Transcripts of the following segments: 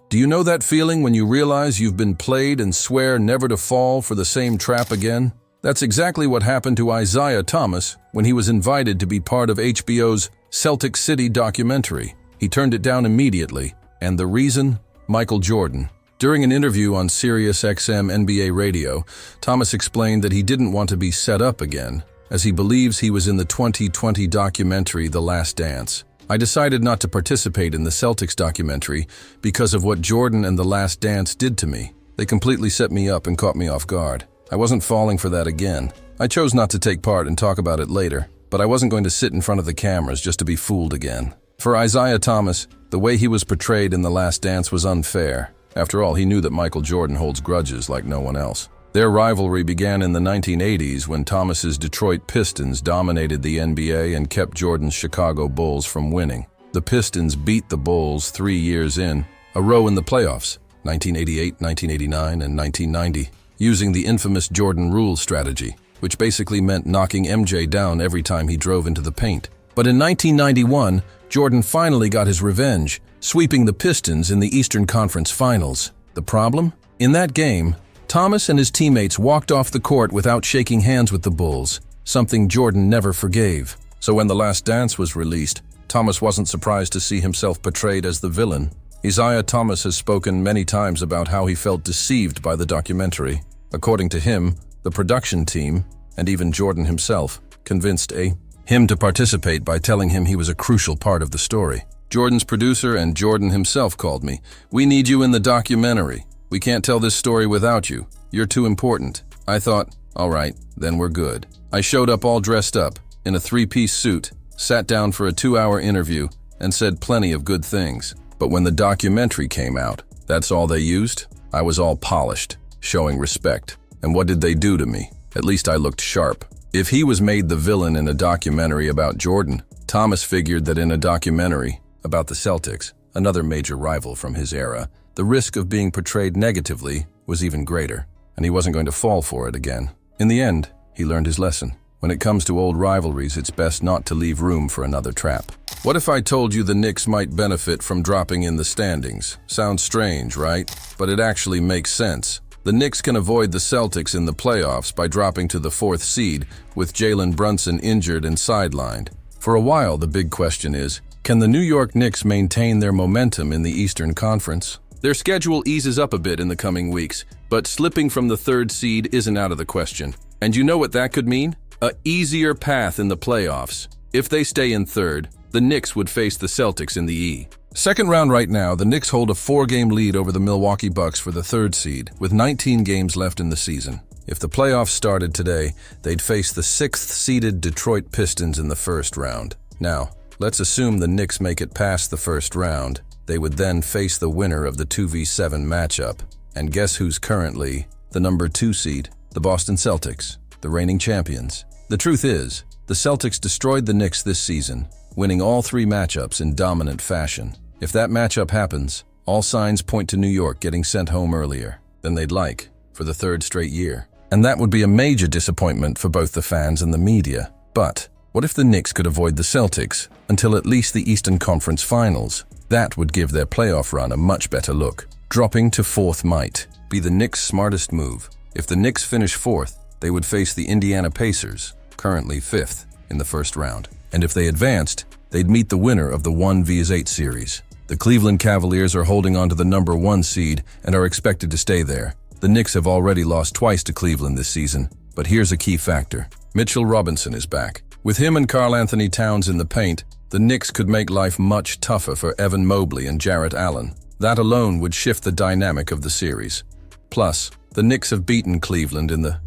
Do you know that feeling when you realize you've been played and swear never to fall for the same trap again? That's exactly what happened to Isaiah Thomas when he was invited to be part of HBO's Celtic City documentary. He turned it down immediately, and the reason? Michael Jordan. During an interview on SiriusXM NBA radio, Thomas explained that he didn't want to be set up again, as he believes he was in the 2020 documentary The Last Dance. I decided not to participate in the Celtics documentary because of what Jordan and The Last Dance did to me. They completely set me up and caught me off guard. I wasn't falling for that again. I chose not to take part and talk about it later, but I wasn't going to sit in front of the cameras just to be fooled again. For Isaiah Thomas, the way he was portrayed in The Last Dance was unfair. After all, he knew that Michael Jordan holds grudges like no one else. Their rivalry began in the 1980s when Thomas's Detroit Pistons dominated the NBA and kept Jordan's Chicago Bulls from winning. The Pistons beat the Bulls 3 years in a row in the playoffs, 1988, 1989, and 1990, using the infamous Jordan Rule strategy, which basically meant knocking MJ down every time he drove into the paint. But in 1991, Jordan finally got his revenge, sweeping the Pistons in the Eastern Conference Finals. The problem? In that game, Thomas and his teammates walked off the court without shaking hands with the Bulls, something Jordan never forgave. So when The Last Dance was released, Thomas wasn't surprised to see himself portrayed as the villain. Isaiah Thomas has spoken many times about how he felt deceived by the documentary. According to him, the production team, and even Jordan himself, convinced him to participate by telling him he was a crucial part of the story. Jordan's producer and Jordan himself called me. "We need you in the documentary. We can't tell this story without you. You're too important." I thought, all right, then we're good. I showed up all dressed up, in a 3-piece suit, sat down for a 2-hour interview, and said plenty of good things. But when the documentary came out, that's all they used? I was all polished, showing respect. And what did they do to me? At least I looked sharp. If he was made the villain in a documentary about Jordan, Thomas figured that in a documentary about the Celtics, another major rival from his era, the risk of being portrayed negatively was even greater, and he wasn't going to fall for it again. In the end, he learned his lesson. When it comes to old rivalries, it's best not to leave room for another trap. What if I told you the Knicks might benefit from dropping in the standings? Sounds strange, right? But it actually makes sense. The Knicks can avoid the Celtics in the playoffs by dropping to the 4th seed with Jalen Brunson injured and sidelined. For a while, the big question is, can the New York Knicks maintain their momentum in the Eastern Conference? Their schedule eases up a bit in the coming weeks, but slipping from the 3rd seed isn't out of the question. And you know what that could mean? An easier path in the playoffs. If they stay in 3rd, the Knicks would face the Celtics in the E. Second round right now, the Knicks hold a 4-game lead over the Milwaukee Bucks for the 3rd seed, with 19 games left in the season. If the playoffs started today, they'd face the 6th-seeded Detroit Pistons in the 1st round. Now, let's assume the Knicks make it past the 1st round. They would then face the winner of the 2v7 matchup. And guess who's currently the number 2 seed? The Boston Celtics, the reigning champions. The truth is, the Celtics destroyed the Knicks this season, winning all 3 matchups in dominant fashion. If that matchup happens, all signs point to New York getting sent home earlier than they'd like for the 3rd straight year. And that would be a major disappointment for both the fans and the media. But what if the Knicks could avoid the Celtics until at least the Eastern Conference Finals? That would give their playoff run a much better look. Dropping to 4th might be the Knicks' smartest move. If the Knicks finish 4th, they would face the Indiana Pacers, currently 5th, in the 1st round. And if they advanced, they'd meet the winner of the 1v8 series. The Cleveland Cavaliers are holding on to the number 1 seed and are expected to stay there. The Knicks have already lost twice to Cleveland this season, but here's a key factor. Mitchell Robinson is back. With him and Karl-Anthony Towns in the paint, the Knicks could make life much tougher for Evan Mobley and Jarrett Allen. That alone would shift the dynamic of the series. Plus, the Knicks have beaten Cleveland in the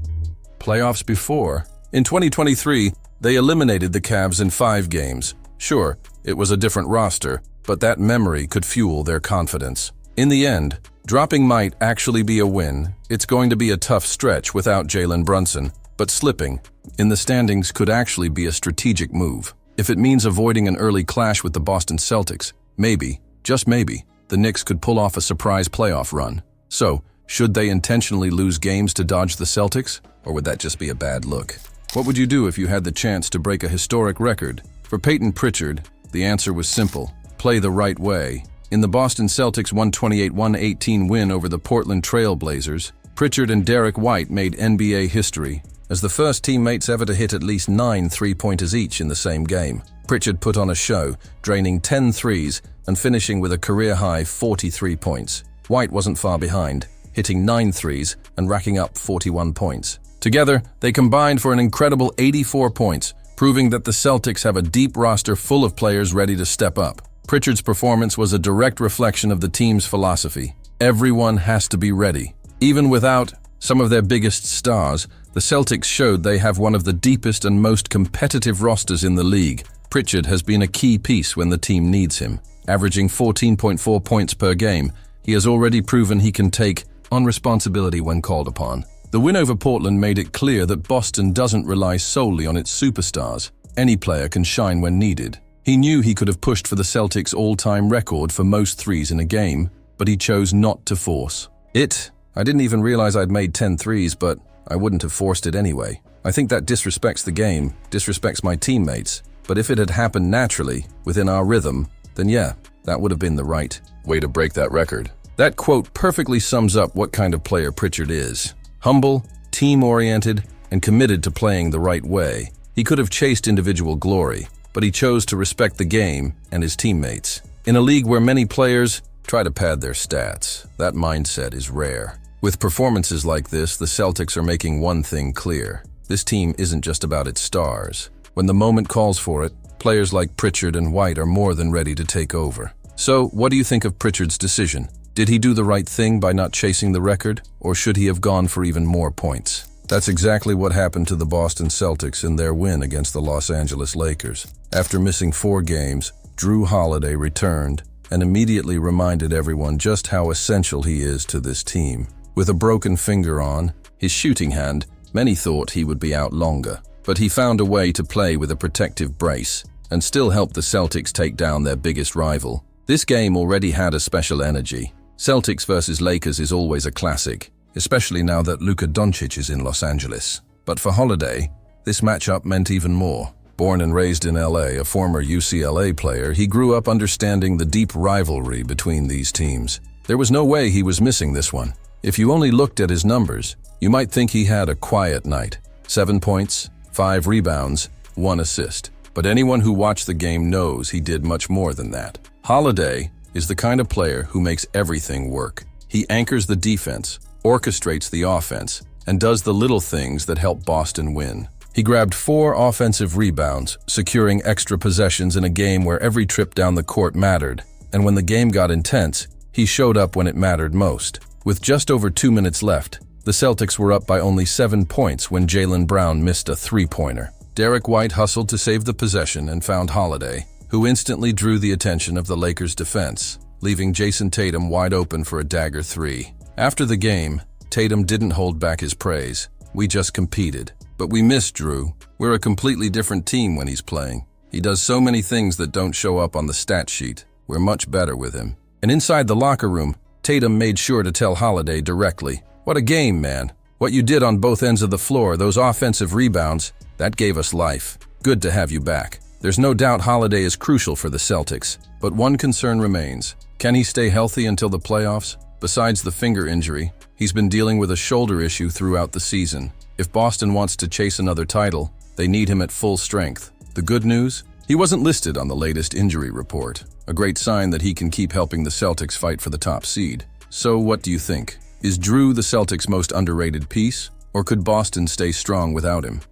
playoffs before. In 2023, they eliminated the Cavs in 5 games. Sure, it was a different roster, but that memory could fuel their confidence. In the end, dropping might actually be a win. It's going to be a tough stretch without Jalen Brunson, but slipping in the standings could actually be a strategic move. If it means avoiding an early clash with the Boston Celtics, maybe, just maybe, the Knicks could pull off a surprise playoff run. So, should they intentionally lose games to dodge the Celtics, or would that just be a bad look? What would you do if you had the chance to break a historic record? For Peyton Pritchard, the answer was simple: play the right way. In the Boston Celtics 128-118 win over the Portland Trail Blazers, Pritchard and Derek White made NBA history as the first teammates ever to hit at least 9 three-pointers each in the same game. Pritchard put on a show, draining 10 threes and finishing with a career-high 43 points. White wasn't far behind, hitting 9 threes and racking up 41 points. Together, they combined for an incredible 84 points, proving that the Celtics have a deep roster full of players ready to step up. Pritchard's performance was a direct reflection of the team's philosophy. Everyone has to be ready. Even without some of their biggest stars, the Celtics showed they have one of the deepest and most competitive rosters in the league. Pritchard has been a key piece when the team needs him. Averaging 14.4 points per game, he has already proven he can take on responsibility when called upon. The win over Portland made it clear that Boston doesn't rely solely on its superstars. Any player can shine when needed. He knew he could have pushed for the Celtics' all-time record for most threes in a game, but he chose not to force it. I didn't even realize I'd made 10 threes, but I wouldn't have forced it anyway. I think that disrespects the game, disrespects my teammates. But if it had happened naturally, within our rhythm, then yeah, that would have been the right way to break that record. That quote perfectly sums up what kind of player Pritchard is. Humble, team-oriented, and committed to playing the right way. He could have chased individual glory, but he chose to respect the game and his teammates. In a league where many players try to pad their stats, that mindset is rare. With performances like this, the Celtics are making one thing clear. This team isn't just about its stars. When the moment calls for it, players like Pritchard and White are more than ready to take over. So, what do you think of Pritchard's decision? Did he do the right thing by not chasing the record, or should he have gone for even more points? That's exactly what happened to the Boston Celtics in their win against the Los Angeles Lakers. After missing 4 games, Jrue Holiday returned and immediately reminded everyone just how essential he is to this team. With a broken finger on his shooting hand, many thought he would be out longer, but he found a way to play with a protective brace and still help the Celtics take down their biggest rival. This game already had a special energy. Celtics versus Lakers is always a classic, especially now that Luka Doncic is in Los Angeles. But for Holiday, this matchup meant even more. Born and raised in LA, a former UCLA player, he grew up understanding the deep rivalry between these teams. There was no way he was missing this one. If you only looked at his numbers, you might think he had a quiet night. 7 points, 5 rebounds, 1 assist. But anyone who watched the game knows he did much more than that. Holiday is the kind of player who makes everything work. He anchors the defense, orchestrates the offense, and does the little things that help Boston win. He grabbed 4 offensive rebounds, securing extra possessions in a game where every trip down the court mattered. And when the game got intense, he showed up when it mattered most. With just over 2 minutes left, the Celtics were up by only 7 points when Jaylen Brown missed a three-pointer. Derek White hustled to save the possession and found Holiday, who instantly drew the attention of the Lakers' defense, leaving Jason Tatum wide open for a dagger 3. After the game, Tatum didn't hold back his praise. "We just competed. But we missed Jrue. We're a completely different team when he's playing. He does so many things that don't show up on the stat sheet. We're much better with him." And inside the locker room, Tatum made sure to tell Holiday directly, "What a game, man. What you did on both ends of the floor, those offensive rebounds, that gave us life. Good to have you back." There's no doubt Holiday is crucial for the Celtics, but one concern remains. Can he stay healthy until the playoffs? Besides the finger injury, he's been dealing with a shoulder issue throughout the season. If Boston wants to chase another title, they need him at full strength. The good news? He wasn't listed on the latest injury report, a great sign that he can keep helping the Celtics fight for the top seed. So what do you think? Is Jrue the Celtics' most underrated piece, or could Boston stay strong without him?